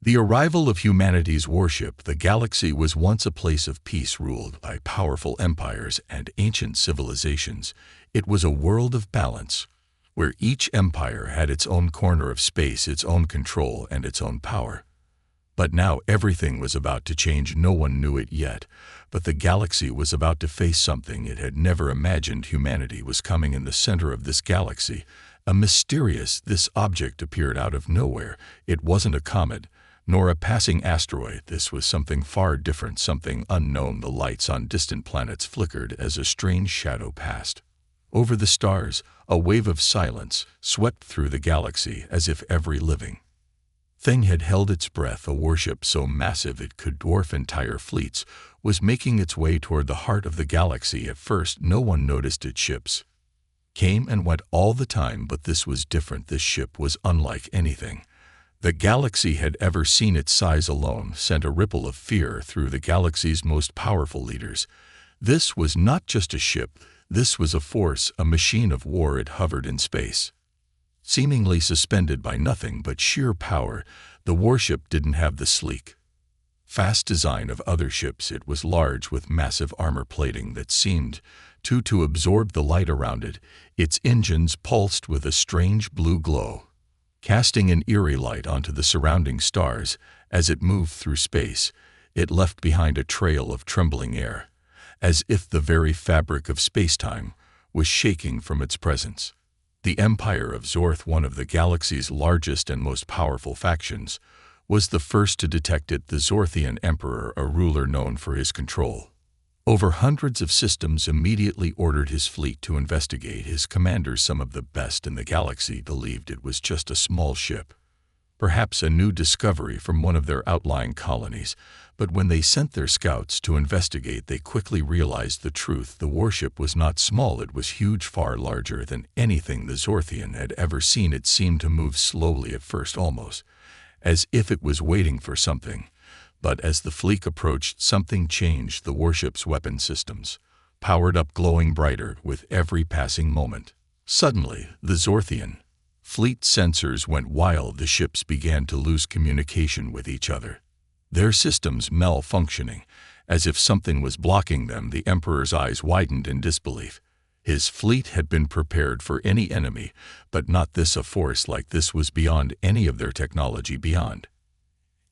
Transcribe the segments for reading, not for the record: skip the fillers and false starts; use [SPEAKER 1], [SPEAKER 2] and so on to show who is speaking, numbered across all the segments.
[SPEAKER 1] The arrival of humanity's warship, the galaxy, was once a place of peace ruled by powerful empires and ancient civilizations. It was a world of balance, where each empire had its own corner of space, its own control, and its own power. But now everything was about to change. No one knew it yet, but the galaxy was about to face something it had never imagined. Humanity was coming in the center of this galaxy. This object appeared out of nowhere. It wasn't a comet, nor a passing asteroid. This was something far different, something unknown. The lights on distant planets flickered as a strange shadow passed over the stars. A wave of silence swept through the galaxy, as if every living thing had held its breath. A warship so massive it could dwarf entire fleets was making its way toward the heart of the galaxy. At first, no one noticed it. Ships came and went all the time, but this was different. This ship was unlike anything the galaxy had ever seen. Its size alone sent a ripple of fear through the galaxy's most powerful leaders. This was not just a ship. This was a force, a machine of war. It hovered in space, seemingly suspended by nothing but sheer power. The warship didn't have the sleek, fast design of other ships. It was large, with massive armor plating that seemed to absorb the light around it. Its engines pulsed with a strange blue glow, casting an eerie light onto the surrounding stars. As it moved through space, it left behind a trail of trembling air, as if the very fabric of spacetime was shaking from its presence. The Empire of Zorth, one of the galaxy's largest and most powerful factions, was the first to detect it. The Zorthian Emperor, a ruler known for his control over hundreds of systems, immediately ordered his fleet to investigate. His commanders, some of the best in the galaxy, believed it was just a small ship, perhaps a new discovery from one of their outlying colonies. But when they sent their scouts to investigate, they quickly realized the truth. The warship was not small, it was huge, far larger than anything the Zorthian had ever seen. It seemed to move slowly at first, almost as if it was waiting for something. But as the fleet approached, something changed. The warship's weapon systems powered up, glowing brighter with every passing moment. Suddenly, the Zorthian fleet sensors went wild. The ships began to lose communication with each other, their systems malfunctioning, as if something was blocking them. The Emperor's eyes widened in disbelief. His fleet had been prepared for any enemy, but not this. A force like this was beyond any of their technology, beyond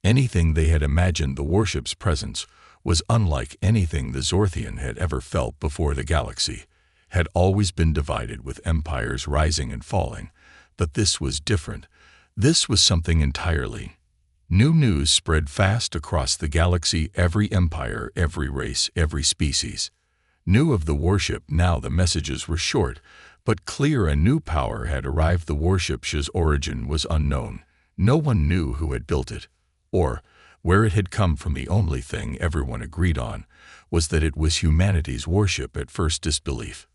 [SPEAKER 1] anything they had imagined. The warship's presence was unlike anything the Zorthian had ever felt before. The galaxy had always been divided, with empires rising and falling, but this was different. This was something entirely new. News spread fast across the galaxy. Every empire, every race, every species knew of the warship. Now the messages were short but clear. A new power had arrived. The warship's origin was unknown. No one knew who had built it or where it had come from. The only thing everyone agreed on was that it was humanity's warship. At first, disbelief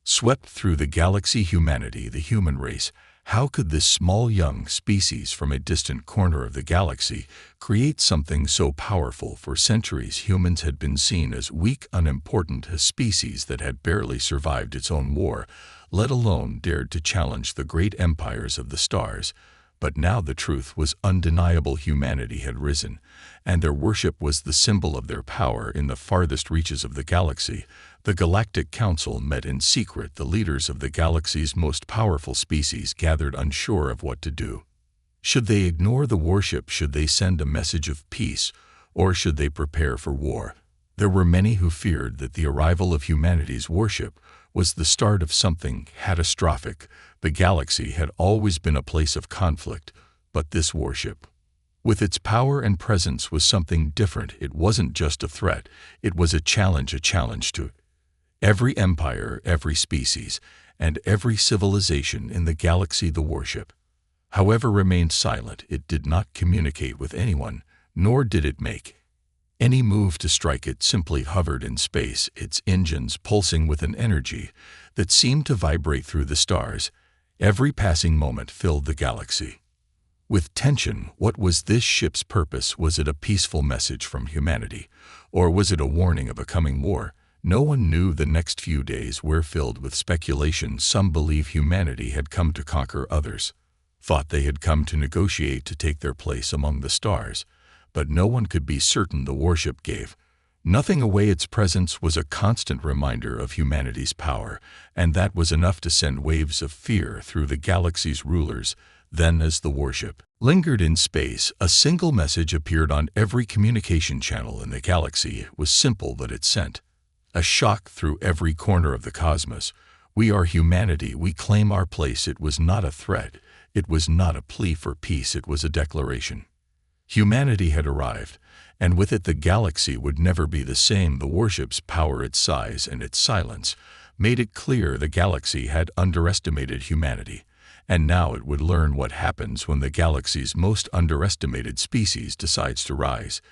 [SPEAKER 1] swept through the galaxy. Humanity, the human race. How could this small young species from a distant corner of the galaxy create something so powerful? For centuries, humans had been seen as weak, unimportant, a species that had barely survived its own war, let alone dared to challenge the great empires of the stars. But now the truth was undeniable. Humanity had risen, and their worship was the symbol of their power. In the farthest reaches of the galaxy, the Galactic Council met in secret. The leaders of the galaxy's most powerful species gathered, unsure of what to do. Should they ignore the warship? Should they send a message of peace? Or should they prepare for war? There were many who feared that the arrival of humanity's warship was the start of something catastrophic. The galaxy had always been a place of conflict, but this warship, with its power and presence, was something different. It wasn't just a threat, it was a challenge to every empire, every species, and every civilization in the galaxy. The warship, however, remained silent. It did not communicate with anyone, nor did it make any move to strike. It simply hovered in space, its engines pulsing with an energy that seemed to vibrate through the stars. Every passing moment filled the galaxy with tension. What was this ship's purpose? Was it a peaceful message from humanity, or was it a warning of a coming war? No one knew. The next few days were filled with speculation. Some believed humanity had come to conquer, others thought they had come to negotiate to take their place among the stars, but no one could be certain the warship gave nothing away. Its presence was a constant reminder of humanity's power, and that was enough to send waves of fear through the galaxy's rulers. Then, as the warship lingered in space, a single message appeared on every communication channel in the galaxy. It was simple, but it sent a shock through every corner of the cosmos. We are humanity. We claim our place. It was not a threat. It was not a plea for peace. It was a declaration. Humanity had arrived, and with it the galaxy would never be the same. The warship's power, its size, and its silence made it clear the galaxy had underestimated humanity, and now it would learn what happens when the galaxy's most underestimated species decides to rise.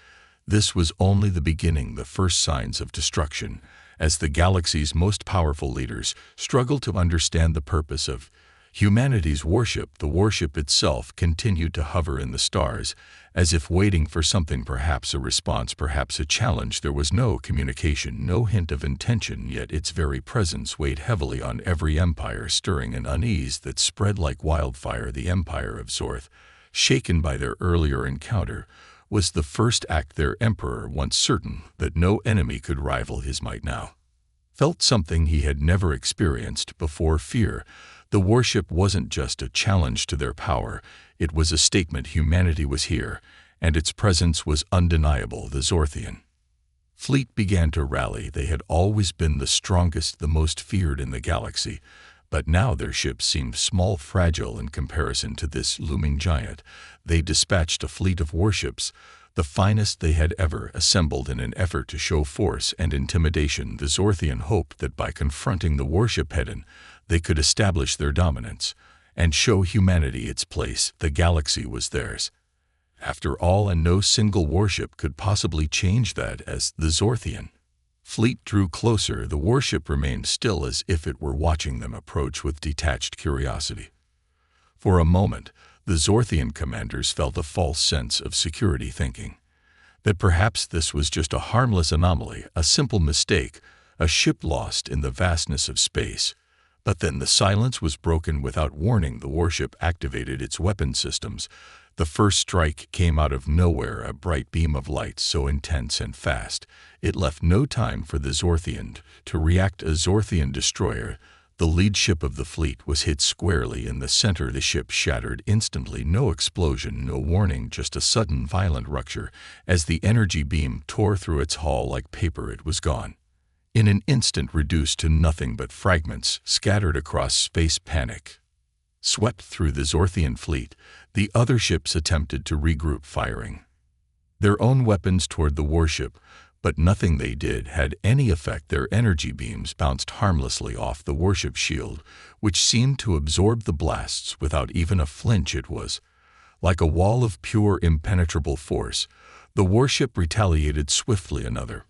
[SPEAKER 1] This was only the beginning, the first signs of destruction, as the galaxy's most powerful leaders struggled to understand the purpose of humanity's warship. The warship itself continued to hover in the stars, as if waiting for something, perhaps a response, perhaps a challenge. There was no communication, no hint of intention, yet its very presence weighed heavily on every empire, stirring an unease that spread like wildfire. The empire of Zorth, shaken by their earlier encounter, was the first act. Their emperor, once certain that no enemy could rival his might, now felt something he had never experienced before: fear. The warship wasn't just a challenge to their power, it was a statement. Humanity was here, and its presence was undeniable. The Zorthian fleet began to rally. They had always been the strongest, the most feared in the galaxy, but now their ships seemed small, fragile in comparison to this looming giant. They dispatched a fleet of warships, the finest they had ever assembled, in an effort to show force and intimidation. The Zorthian hoped that by confronting the warship head-on, they could establish their dominance and show humanity its place. The galaxy was theirs, after all, and no single warship could possibly change that. As the Zorthian fleet drew closer, the warship remained still, as if it were watching them approach with detached curiosity. For a moment, the Zorthian commanders felt a false sense of security, thinking that perhaps this was just a harmless anomaly, a simple mistake, a ship lost in the vastness of space. But then the silence was broken. Without warning, the warship activated its weapon systems. The first strike came out of nowhere, a bright beam of light so intense and fast it left no time for the Zorthian to react. A Zorthian destroyer, the lead ship of the fleet, was hit squarely in the center. The ship shattered instantly. No explosion, no warning, just a sudden violent rupture. As the energy beam tore through its hull like paper, it was gone. In an instant, reduced to nothing but fragments scattered across space. Panic swept through the Zorthian fleet. The other ships attempted to regroup, firing their own weapons toward the warship, but nothing they did had any effect. Their energy beams bounced harmlessly off the warship's shield, which seemed to absorb the blasts without even a flinch. It was like a wall of pure, impenetrable force. The warship retaliated swiftly. Another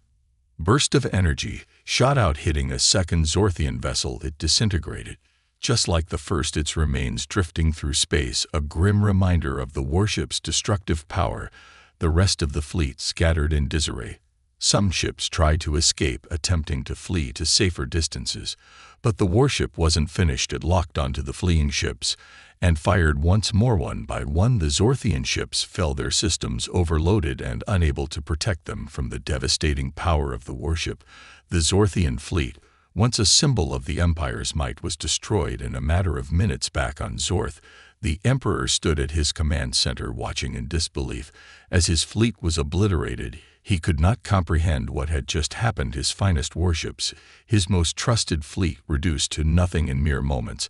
[SPEAKER 1] burst of energy shot out, hitting a second Zorthian vessel. It disintegrated, just like the first, its remains drifting through space, a grim reminder of the warship's destructive power. The rest of the fleet scattered in disarray. Some ships tried to escape, attempting to flee to safer distances, but the warship wasn't finished. It locked onto the fleeing ships and fired once more. One by one, the Zorthian ships fell, their systems overloaded and unable to protect them from the devastating power of the warship. The Zorthian fleet, once a symbol of the Empire's might, was destroyed in a matter of minutes. Back on Zorth, the Emperor stood at his command center, watching in disbelief as his fleet was obliterated. He could not comprehend what had just happened. His finest warships, his most trusted fleet, reduced to nothing in mere moments.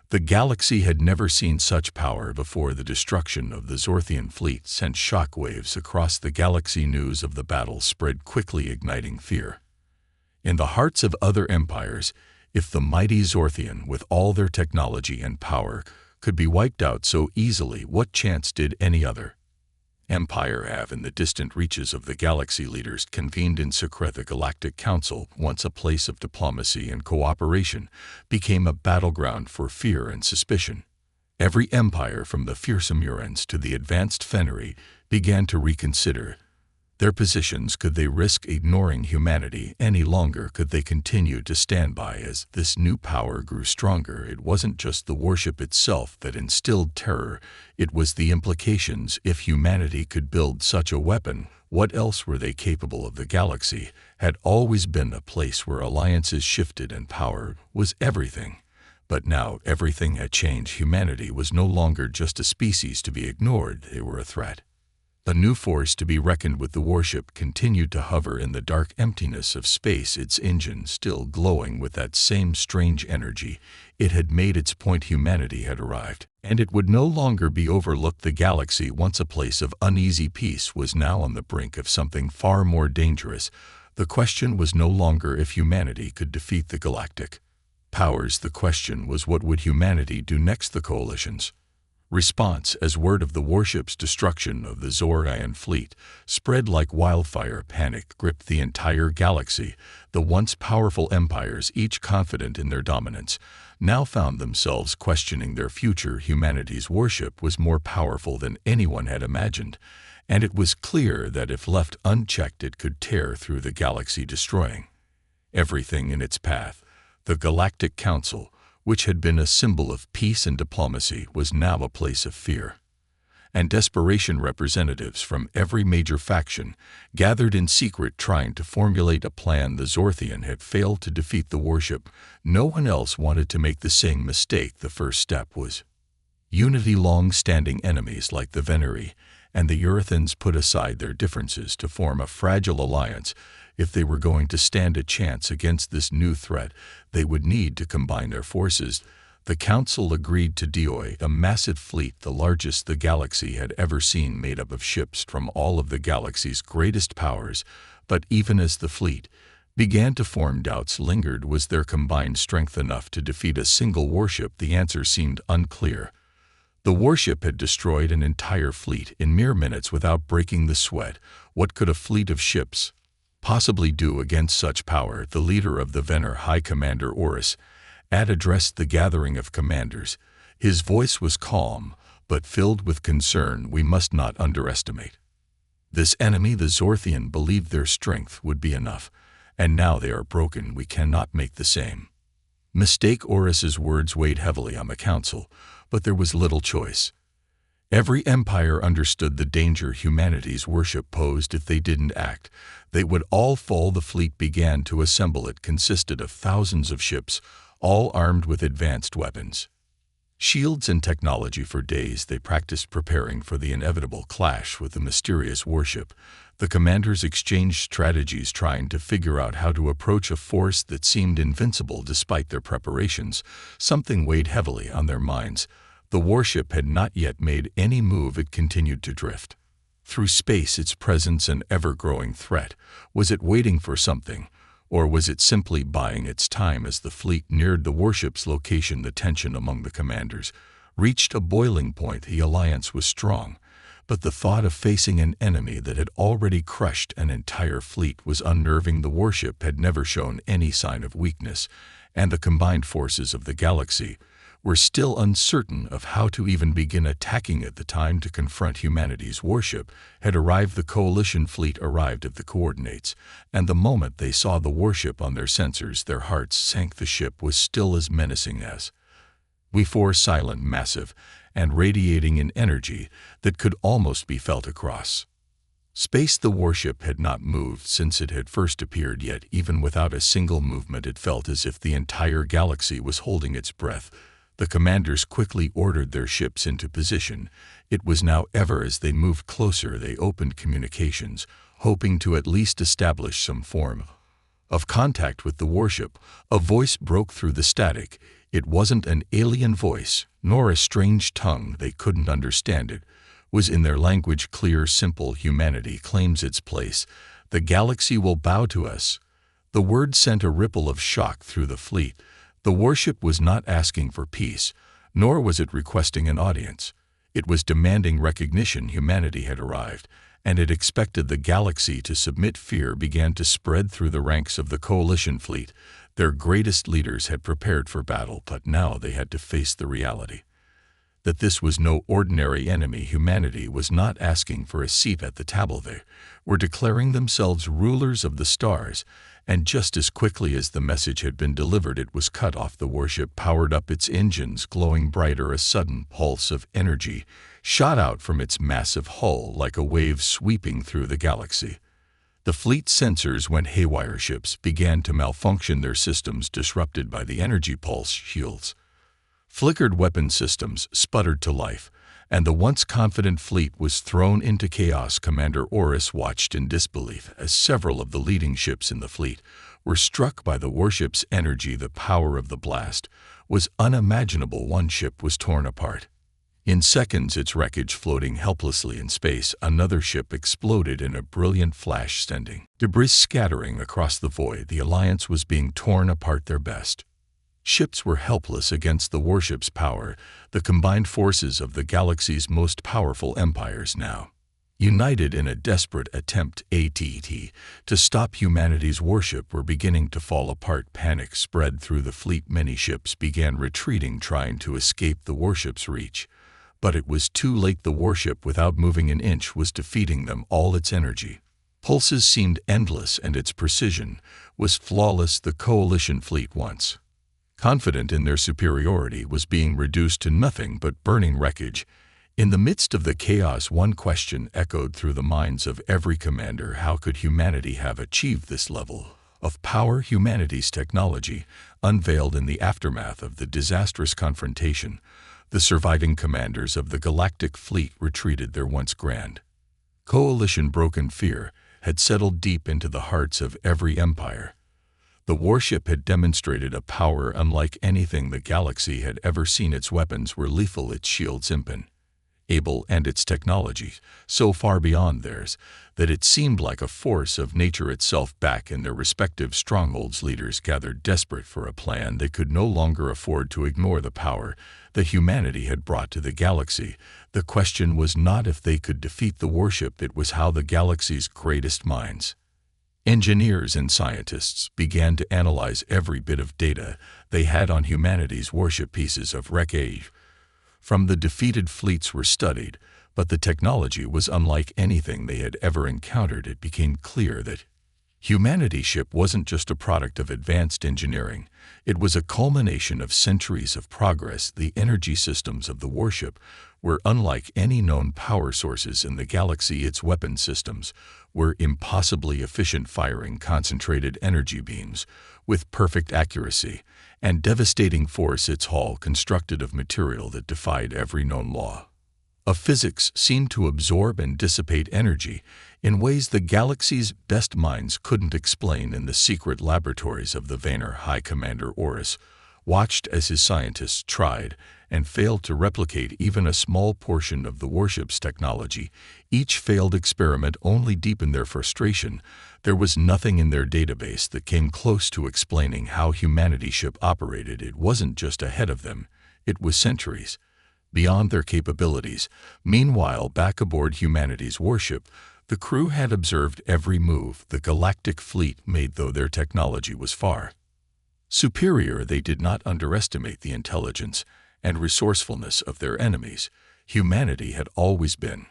[SPEAKER 1] The galaxy had never seen such power before. The destruction of the Zorthian fleet sent shockwaves across the galaxy. News of the battle spread quickly, igniting fear in the hearts of other empires. If the mighty Zorthian, with all their technology and power, could be wiped out so easily, what chance did any other empire have? In the distant reaches of the galaxy, leaders convened in secret. The Galactic Council, once a place of diplomacy and cooperation, became a battleground for fear and suspicion. Every empire, from the fearsome Urans to the advanced Fenri, began to reconsider Their positions, could they risk ignoring humanity any longer? Could they continue to stand by as this new power grew stronger? It wasn't just the warship itself that instilled terror, it was the implications. If humanity could build such a weapon, what else were they capable of? The galaxy had always been a place where alliances shifted and power was everything. But now everything had changed. Humanity was no longer just a species to be ignored, they were a threat. A new force to be reckoned with. The warship continued to hover in the dark emptiness of space, its engine still glowing with that same strange energy. It had made its point. Humanity had arrived, and it would no longer be overlooked. The galaxy, once a place of uneasy peace, was now on the brink of something far more dangerous. The question was no longer if humanity could defeat the galactic powers. The question was, what would humanity do next? The coalition's response, as word of the warship's destruction of the Zorian fleet spread like wildfire, panic gripped the entire galaxy. The once powerful empires, each confident in their dominance, now found themselves questioning their future. Humanity's warship was more powerful than anyone had imagined, and it was clear that if left unchecked it could tear through the galaxy, destroying everything in its path. The Galactic Council, which had been a symbol of peace and diplomacy, was now a place of fear and desperation. Representatives from every major faction gathered in secret, trying to formulate a plan. The Zorthian had failed to defeat the warship. No one else wanted to make the same mistake. The first step was unity. Long-standing enemies like the Veneri and the Urathans put aside their differences to form a fragile alliance. If they were going to stand a chance against this new threat, they would need to combine their forces. The Council agreed to deploy a massive fleet, the largest the galaxy had ever seen, made up of ships from all of the galaxy's greatest powers. But even as the fleet began to form, doubts lingered. Was their combined strength enough to defeat a single warship? The answer seemed unclear. The warship had destroyed an entire fleet in mere minutes without breaking the sweat. What could a fleet of ships possibly do against such power? The leader of the Vener, High Commander Horus, had addressed the gathering of commanders. His voice was calm, but filled with concern. We must not underestimate this enemy. The Zorthian believed their strength would be enough, and now they are broken. We cannot make the same mistake. Horus's words weighed heavily on the council, but there was little choice. Every empire understood the danger humanity's worship posed. If they didn't act, they would all fall. The fleet began to assemble. It consisted of thousands of ships, all armed with advanced weapons, shields, and technology. For days they practiced preparing for the inevitable clash with the mysterious warship. The commanders exchanged strategies, trying to figure out how to approach a force that seemed invincible. Despite their preparations, something weighed heavily on their minds. The warship had not yet made any move. It continued to drift through space, its presence an ever-growing threat. Was it waiting for something, or was it simply buying its time? As the fleet neared the warship's location, the tension among the commanders reached a boiling point. The alliance was strong, but the thought of facing an enemy that had already crushed an entire fleet was unnerving. The warship had never shown any sign of weakness, and the combined forces of the galaxy were still uncertain of how to even begin attacking it. The time to confront humanity's warship had arrived. The coalition fleet arrived at the coordinates, and the moment they saw the warship on their sensors, their hearts sank. The ship was still as menacing as before, silent, massive, and radiating an energy that could almost be felt across space. The warship had not moved since it had first appeared, yet even without a single movement it felt as if the entire galaxy was holding its breath. The commanders quickly ordered their ships into position. It was now ever. As they moved closer, they opened communications, hoping to at least establish some form of contact with the warship. A voice broke through the static. It wasn't an alien voice, nor a strange tongue. They couldn't understand it. Was in their language, clear, simple. Humanity claims its place. The galaxy will bow to us. The word sent a ripple of shock through the fleet. The warship was not asking for peace, nor was it requesting an audience. It was demanding recognition. Humanity had arrived, and it expected the galaxy to submit. Fear began to spread through the ranks of the coalition fleet. Their greatest leaders had prepared for battle, but now they had to face the reality that this was no ordinary enemy. Humanity was not asking for a seat at the table. They were declaring themselves rulers of the stars, and just as quickly as the message had been delivered, it was cut off. The warship powered up its engines, glowing brighter. A sudden pulse of energy shot out from its massive hull like a wave sweeping through the galaxy. The fleet sensors went haywire. Ships began to malfunction, their systems disrupted by the energy pulse. Shields flickered, weapon systems sputtered to life, and the once confident fleet was thrown into chaos. Commander Oris watched in disbelief as several of the leading ships in the fleet were struck by the warship's energy. The power of the blast was unimaginable. One ship was torn apart. In seconds, its wreckage floating helplessly in space. Another ship exploded in a brilliant flash, sending debris scattering across the void. The Alliance was being torn apart. Their best ships were helpless against the warship's power. The combined forces of the galaxy's most powerful empires now united in a desperate attempt to stop humanity's warship were beginning to fall apart. Panic spread through the fleet. Many ships began retreating, trying to escape the warship's reach. But it was too late. The warship, without moving an inch, was defeating them. All its energy pulses seemed endless, and its precision was flawless. The coalition fleet, once confident in their superiority, was being reduced to nothing but burning wreckage. In the midst of the chaos, one question echoed through the minds of every commander: how could humanity have achieved this level of power? Humanity's technology, unveiled in the aftermath of the disastrous confrontation, the surviving commanders of the Galactic fleet retreated. Their once grand coalition, broken, fear had settled deep into the hearts of every empire. The warship had demonstrated a power unlike anything the galaxy had ever seen. Its weapons were lethal, its shields impenetrable, and its technology so far beyond theirs that it seemed like a force of nature itself. Back in their respective strongholds, leaders gathered, desperate for a plan. They could no longer afford to ignore the power that humanity had brought to the galaxy. The question was not if they could defeat the warship, it was how. The galaxy's greatest minds, engineers and scientists, began to analyze every bit of data they had on humanity's warship. Pieces of wreckage from the defeated fleets were studied, but the technology was unlike anything they had ever encountered. It became clear that humanity's ship wasn't just a product of advanced engineering. It was a culmination of centuries of progress. The energy systems of the warship were unlike any known power sources in the galaxy. Its weapon systems were impossibly efficient, firing concentrated energy beams with perfect accuracy and devastating force. Its hull, constructed of material that defied every known law of physics, seemed to absorb and dissipate energy in ways the galaxy's best minds couldn't explain. In the secret laboratories of the Vayner High, Commander Oris watched as his scientists tried and failed to replicate even a small portion of the warship's technology. Each failed experiment only deepened their frustration. There was nothing in their database that came close to explaining how humanity's ship operated. It wasn't just ahead of them, it was centuries beyond their capabilities. Meanwhile, back aboard humanity's warship, the crew had observed every move the Galactic fleet made. Though their technology was far superior, they did not underestimate the intelligence and resourcefulness of their enemies. Humanity had always been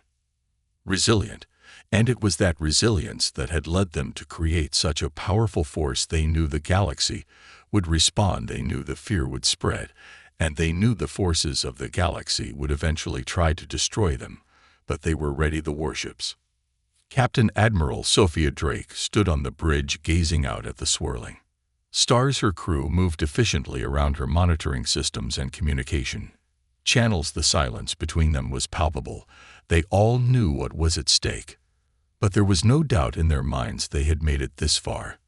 [SPEAKER 1] resilient, and it was that resilience that had led them to create such a powerful force. They knew the galaxy would respond, they knew the fear would spread, and they knew the forces of the galaxy would eventually try to destroy them, but they were ready. The warships Captain Admiral Sophia Drake stood on the bridge, gazing out at the swirling stars. Her crew moved efficiently around her monitoring systems and communication channels. The silence between them was palpable. They all knew what was at stake, but there was no doubt in their minds they had made it this far,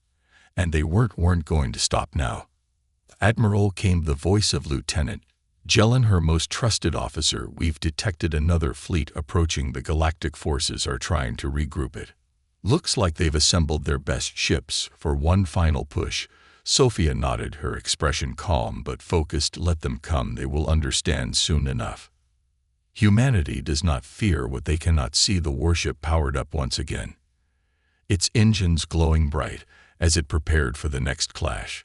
[SPEAKER 1] and they weren't going to stop now. Admiral, came the voice of Lieutenant Jelen, her most trusted officer. We've detected another fleet approaching. The Galactic forces are trying to regroup. It looks like they've assembled their best ships for one final push. Sophia nodded, her expression calm but focused. Let them come, they will understand soon enough. Humanity does not fear what they cannot see. The warship powered up once again, its engines glowing bright as it prepared for the next clash.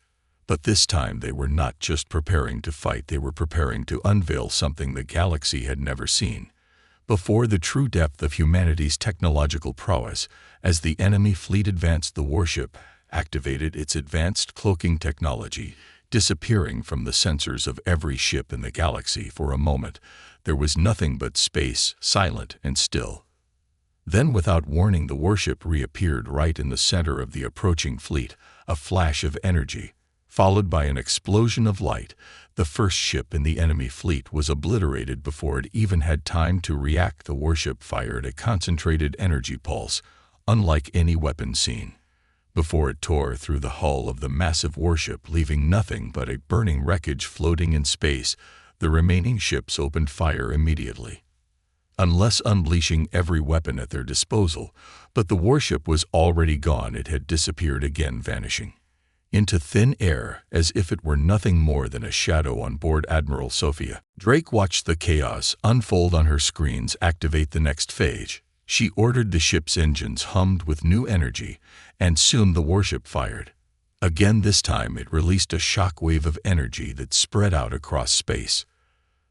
[SPEAKER 1] But this time they were not just preparing to fight, they were preparing to unveil something the galaxy had never seen. Before the true depth of humanity's technological prowess, as the enemy fleet advanced, the warship activated its advanced cloaking technology, disappearing from the sensors of every ship in the galaxy. For a moment, there was nothing but space, silent and still. Then, without warning, the warship reappeared right in the center of the approaching fleet, a flash of energy, followed by an explosion of light. The first ship in the enemy fleet was obliterated before it even had time to react. The warship fired a concentrated energy pulse, unlike any weapon seen, before it tore through the hull of the massive warship, leaving nothing but a burning wreckage floating in space. The remaining ships opened fire immediately, unless unleashing every weapon at their disposal, but the warship was already gone. It had disappeared again, vanishing into thin air as if it were nothing more than a shadow on board Admiral Sophia. Drake watched the chaos unfold on her screens. Activate the next phase. She ordered. The ship's engines hummed with new energy, and soon the warship fired. Again, this time it released a shock wave of energy that spread out across space.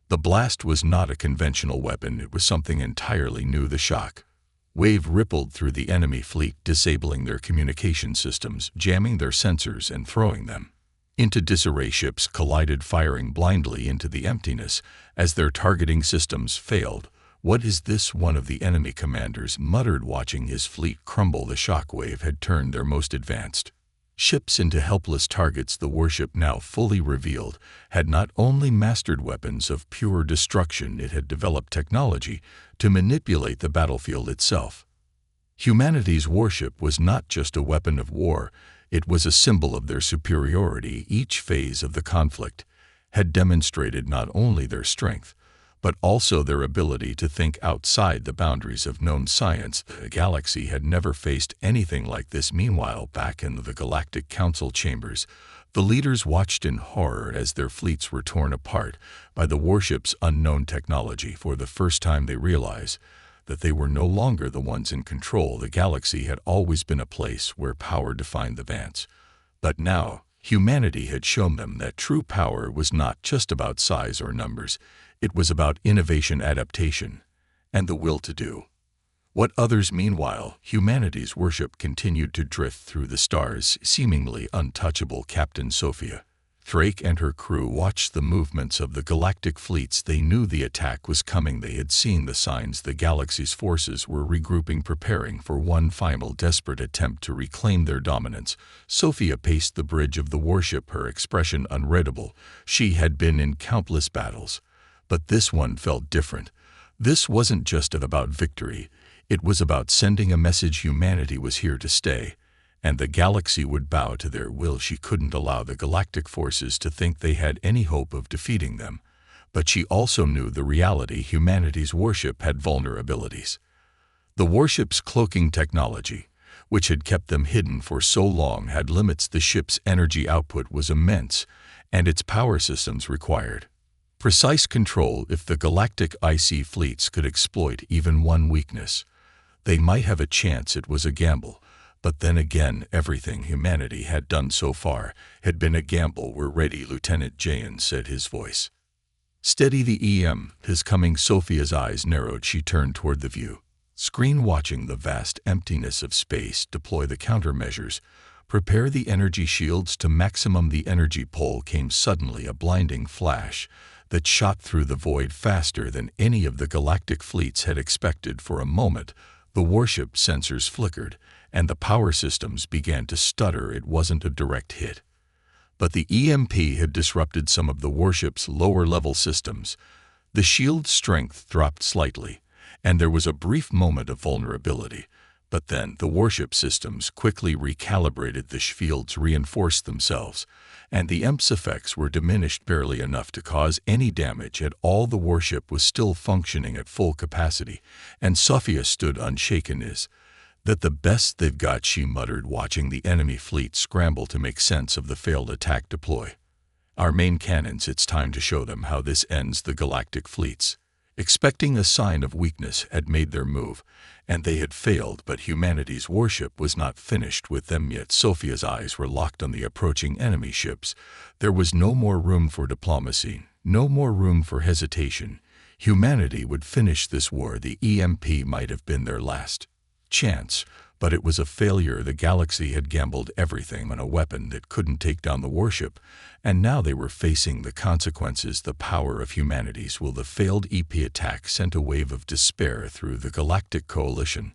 [SPEAKER 1] The blast was not a conventional weapon, it was something entirely new. The shock wave rippled through the enemy fleet, disabling their communication systems, jamming their sensors, and throwing them into disarray. Ships collided, firing blindly into the emptiness as their targeting systems failed. "What is this?" one of the enemy commanders muttered, watching his fleet crumble. The shockwave had turned their most advanced ships into helpless targets. The warship, now fully revealed, had not only mastered weapons of pure destruction, it had developed technology to manipulate the battlefield itself. Humanity's warship was not just a weapon of war, it was a symbol of their superiority. Each phase of the conflict had demonstrated not only their strength, but also their ability to think outside the boundaries of known science. The galaxy had never faced anything like this. Meanwhile, back in the Galactic Council chambers, the leaders watched in horror as their fleets were torn apart by the warship's unknown technology. For the first time, they realized that they were no longer the ones in control. The galaxy had always been a place where power defined the advance, but now humanity had shown them that true power was not just about size or numbers. It was about innovation, adaptation, and the will to do what others. Meanwhile, humanity's warship continued to drift through the stars, seemingly untouchable. Captain Sophia Drake and her crew watched the movements of the galactic fleets. They knew the attack was coming. They had seen the signs. The galaxy's forces were regrouping, preparing for one final desperate attempt to reclaim their dominance. Sophia paced the bridge of the warship, her expression unreadable. She had been in countless battles, but this one felt different. This wasn't just about victory. It was about sending a message. Humanity was here to stay, and the galaxy would bow to their will. She couldn't allow the galactic forces to think they had any hope of defeating them. But she also knew the reality: humanity's warship had vulnerabilities. The warship's cloaking technology, which had kept them hidden for so long, had limits. The ship's energy output was immense, and its power systems required precise control. If the galactic IC fleets could exploit even one weakness, they might have a chance. It was a gamble, but then again, everything humanity had done so far had been a gamble. "We're ready," Lieutenant Jayan said, his voice steady. "The EM is coming." Sophia's eyes narrowed. She turned toward the view screen, watching the vast emptiness of space. "Deploy the countermeasures. Prepare the energy shields to maximum." The energy pole came suddenly, a blinding flash that shot through the void faster than any of the galactic fleets had expected. For a moment, the warship sensors flickered, and the power systems began to stutter. It wasn't a direct hit, but the EMP had disrupted some of the warship's lower-level systems. The shield's strength dropped slightly, and there was a brief moment of vulnerability. But then the warship systems quickly recalibrated. The fields reinforced themselves, and the EMP's effects were diminished barely enough to cause any damage at all. The warship was still functioning at full capacity, and Sophia stood unshaken. "Is that the best they've got?" she muttered, watching the enemy fleet scramble to make sense of the failed attack. "Deploy our main cannons. It's time to show them how this ends." The galactic fleets expecting a sign of weakness, had made their move, and they had failed, but humanity's warship was not finished with them yet. Sophia's eyes were locked on the approaching enemy ships. There was no more room for diplomacy, no more room for hesitation. Humanity would finish this war. The EMP might have been their last chance, but it was a failure. The galaxy had gambled everything on a weapon that couldn't take down the warship, and now they were facing the consequences. The power of humanity's will. The failed EP attack sent a wave of despair through the Galactic Coalition.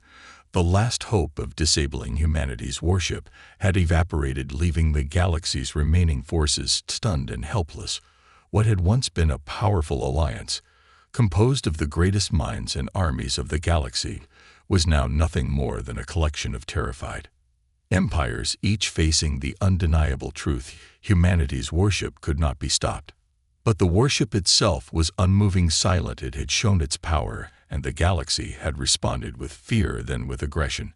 [SPEAKER 1] The last hope of disabling humanity's warship had evaporated, leaving the galaxy's remaining forces stunned and helpless. What had once been a powerful alliance, composed of the greatest minds and armies of the galaxy, was now nothing more than a collection of terrified empires, each facing the undeniable truth: humanity's warship could not be stopped. But the warship itself was unmoving, silent. It had shown its power, and the galaxy had responded with fear, then with aggression.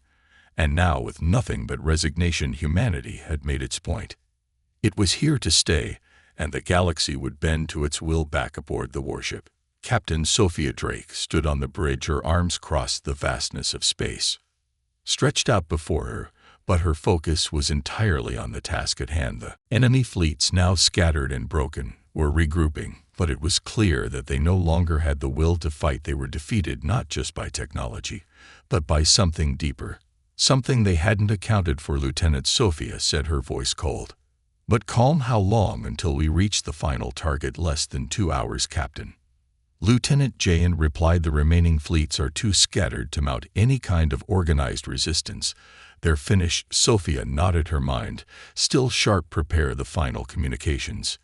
[SPEAKER 1] And now, with nothing but resignation, humanity had made its point. It was here to stay, and the galaxy would bend to its will. Back aboard the warship, Captain Sophia Drake stood on the bridge. Her arms crossed the vastness of space, stretched out before her, but her focus was entirely on the task at hand. The enemy fleets, now scattered and broken, were regrouping, but it was clear that they no longer had the will to fight. They were defeated not just by technology, but by something deeper, something they hadn't accounted for. Lieutenant Sophia said, her voice cold but calm. How long until we reach the final target? Less than 2 hours, Captain. Lieutenant Jayan replied, the remaining fleets are too scattered to mount any kind of organized resistance. They're finished. Sophia nodded, her mind still sharp. Prepare the final communications.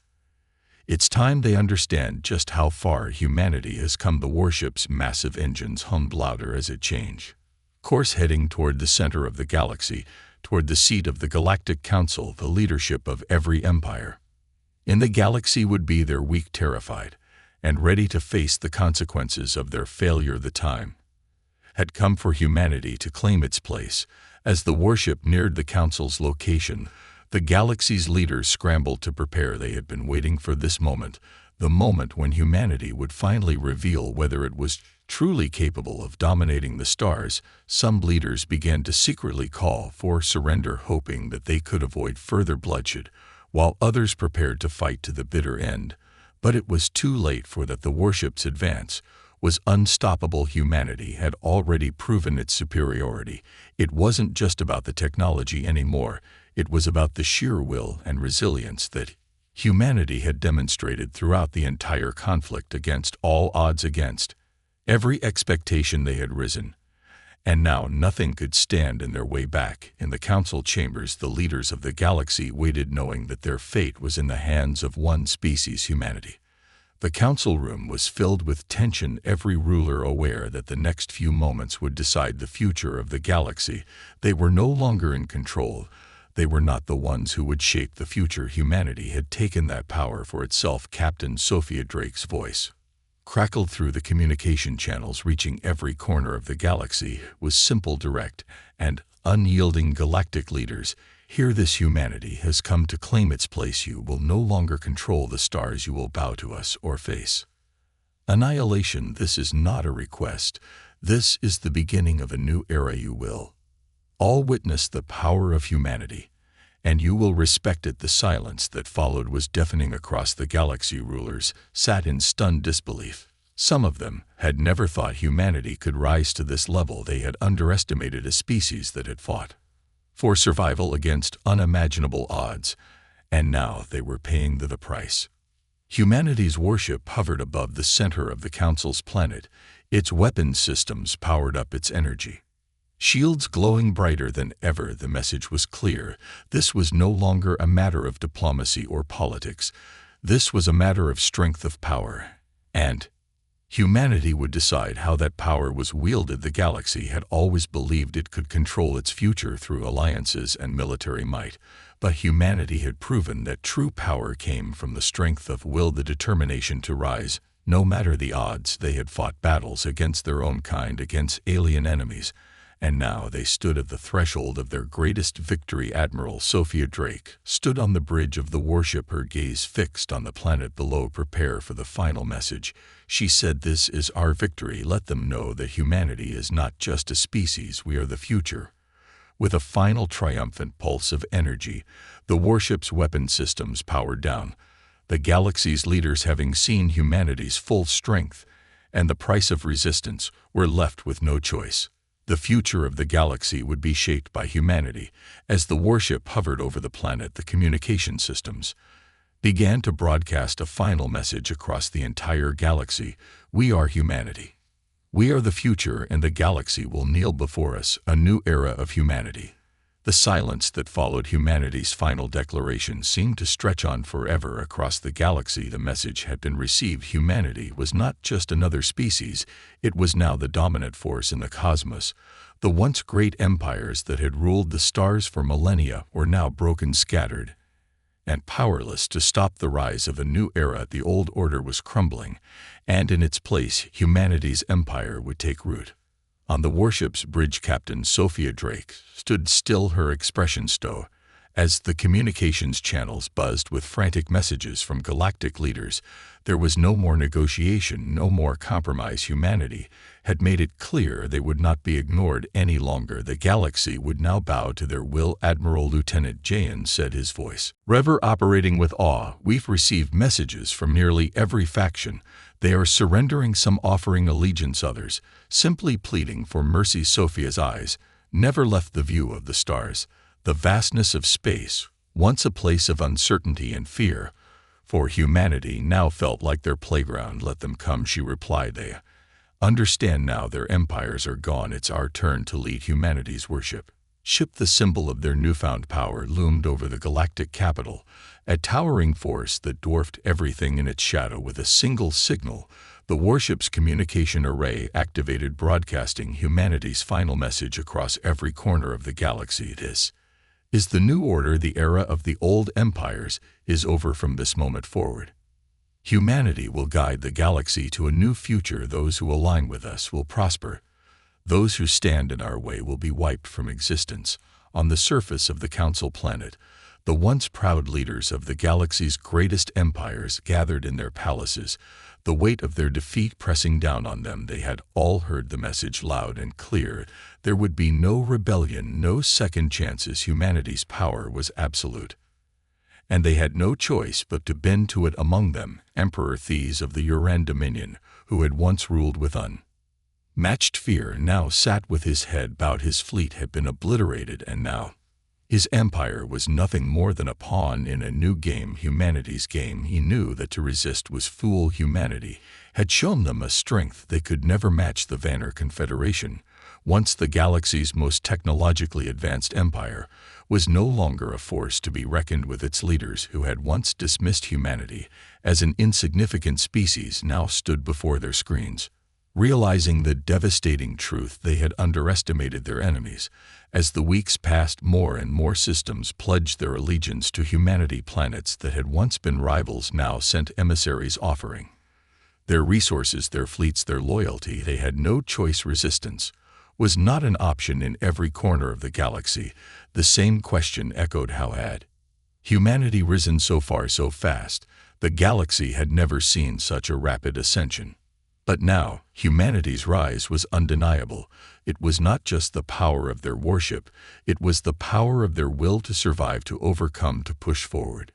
[SPEAKER 1] It's time they understand just how far humanity has come. The warship's massive engines hummed louder as it changed course, heading toward the center of the galaxy, toward the seat of the Galactic Council, the leadership of every empire in the galaxy would be there, weak, terrified, and ready to face the consequences of their failure. The time had come for humanity to claim its place. As the warship neared the Council's location, the galaxy's leaders scrambled to prepare. They had been waiting for this moment, the moment when humanity would finally reveal whether it was truly capable of dominating the stars. Some leaders began to secretly call for surrender, hoping that they could avoid further bloodshed, while others prepared to fight to the bitter end. But it was too late for that. The warship's advance was unstoppable. Humanity had already proven its superiority. It wasn't just about the technology anymore. It was about the sheer will and resilience that humanity had demonstrated throughout the entire conflict. Against all odds, against every expectation, they had risen. And now nothing could stand in their way. Back in the council chambers, the leaders of the galaxy waited, knowing that their fate was in the hands of one species, humanity. The council room was filled with tension, every ruler aware that the next few moments would decide the future of the galaxy. They were no longer in control. They were not the ones who would shape the future. Humanity had taken that power for itself. Captain Sophia Drake's voice crackled through the communication channels, reaching every corner of the galaxy, was simple, direct, and unyielding. Galactic leaders, hear this: humanity has come to claim its place. You will no longer control the stars. You will bow to us or face annihilation. This is not a request. This is the beginning of a new era. You will all witness the power of humanity, and you will respect it. The silence that followed was deafening across the galaxy. Rulers sat in stunned disbelief. Some of them had never thought humanity could rise to this level. They had underestimated a species that had fought for survival against unimaginable odds, and now they were paying the price. Humanity's warship hovered above the center of the Council's planet, its weapons systems powered up, its energy shields glowing brighter than ever. The message was clear. This was no longer a matter of diplomacy or politics. This was a matter of strength, of power, and humanity would decide how that power was wielded. The galaxy had always believed it could control its future through alliances and military might, but humanity had proven that true power came from the strength of will, the determination to rise, no matter the odds. They had fought battles against their own kind, against alien enemies, And now they stood at the threshold of their greatest victory. Admiral Sophia Drake stood on the bridge of the warship, her gaze fixed on the planet below. Prepare for the final message, she said. This is our victory. Let them know that humanity is not just a species, we are the future. With a final triumphant pulse of energy, the warship's weapon systems powered down, the galaxy's leaders, having seen humanity's full strength and the price of resistance, were left with no choice. The future of the galaxy would be shaped by humanity. As the warship hovered over the planet, the communication systems began to broadcast a final message across the entire galaxy. We are humanity. We are the future, and the galaxy will kneel before us, a new era of humanity. The silence that followed humanity's final declaration seemed to stretch on forever across the galaxy. The message had been received. Humanity was not just another species, it was now the dominant force in the cosmos. The once great empires that had ruled the stars for millennia were now broken, scattered, and powerless to stop the rise of a new era. The old order was crumbling, and in its place, humanity's empire would take root. On the warship's bridge, Captain Sophia Drake stood still, her expression stoic, as the communications channels buzzed with frantic messages from galactic leaders. There was no more negotiation, no more compromise. Humanity had made it clear they would not be ignored any longer. The galaxy would now bow to their will. Admiral Lieutenant Jayan said, his voice reverberating with awe, we've received messages from nearly every faction. They are surrendering, some offering allegiance, others simply pleading for mercy. Sophia's eyes never left the view of the stars. The vastness of space, once a place of uncertainty and fear, for humanity now felt like their playground. Let them come, she replied. They understand now. Their empires are gone. It's our turn to lead humanity's worship. Ship, the symbol of their newfound power, loomed over the galactic capital, a towering force that dwarfed everything in its shadow. With a single signal, the warship's communication array activated, broadcasting humanity's final message across every corner of the galaxy. This is the new order. The era of the old empires is over. From this moment forward, humanity will guide the galaxy to a new future. Those who align with us will prosper. Those who stand in our way will be wiped from existence. On the surface of the Council planet, the once proud leaders of the galaxy's greatest empires gathered in their palaces, the weight of their defeat pressing down on them. They had all heard the message loud and clear. There would be no rebellion, no second chances. Humanity's power was absolute, and they had no choice but to bend to it. Among them, Emperor Thes of the Uran Dominion, who had once ruled with unmatched fear, now sat with his head bowed. His fleet had been obliterated, and now his empire was nothing more than a pawn in a new game, humanity's game. He knew that to resist was fool. Humanity had shown them a strength they could never match. The Vanner Confederation, once the galaxy's most technologically advanced empire, was no longer a force to be reckoned with. Its leaders, who had once dismissed humanity as an insignificant species, now stood before their screens. Realizing the devastating truth, they had underestimated their enemies. As the weeks passed, more and more systems pledged their allegiance to humanity. Planets that had once been rivals now sent emissaries offering their resources, their fleets, their loyalty. They had no choice. Resistance was not an option. In every corner of the galaxy, the same question echoed: how had humanity risen so far so fast? The galaxy had never seen such a rapid ascension. But now, humanity's rise was undeniable. It was not just the power of their warship, it was the power of their will to survive, to overcome, to push forward.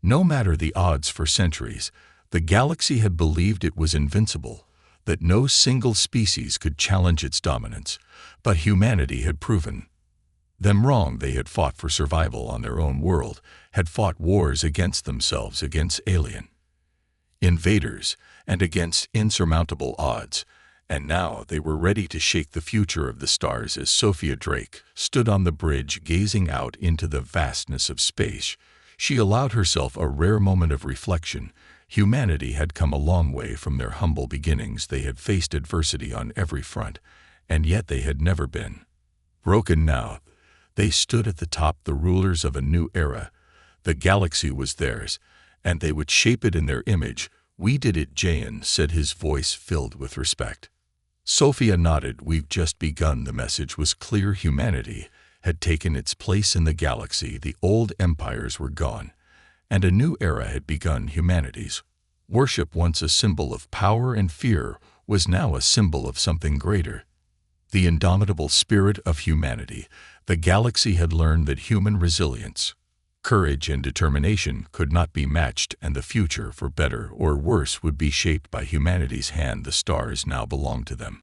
[SPEAKER 1] No matter the odds. For centuries, the galaxy had believed it was invincible, that no single species could challenge its dominance. But humanity had proven them wrong. They had fought for survival on their own world, had fought wars against themselves, against alien invaders, and against insurmountable odds, and now they were ready to shake the future of the stars. As Sophia Drake stood on the bridge gazing out into the vastness of space, she allowed herself a rare moment of reflection. Humanity had come a long way from their humble beginnings. They had faced adversity on every front, and yet they had never been broken. Now they stood at the top, the rulers of a new era. The galaxy was theirs, and they would shape it in their image. We did it, Jayan said, his voice filled with respect. Sophia nodded. We've just begun. The message was clear. Humanity had taken its place in the galaxy. The old empires were gone, and a new era had begun. Humanity's worship, once a symbol of power and fear, was now a symbol of something greater. The indomitable spirit of humanity. The galaxy had learned that human resilience, courage, and determination could not be matched, and the future, for better or worse, would be shaped by humanity's hand. The stars now belonged to them.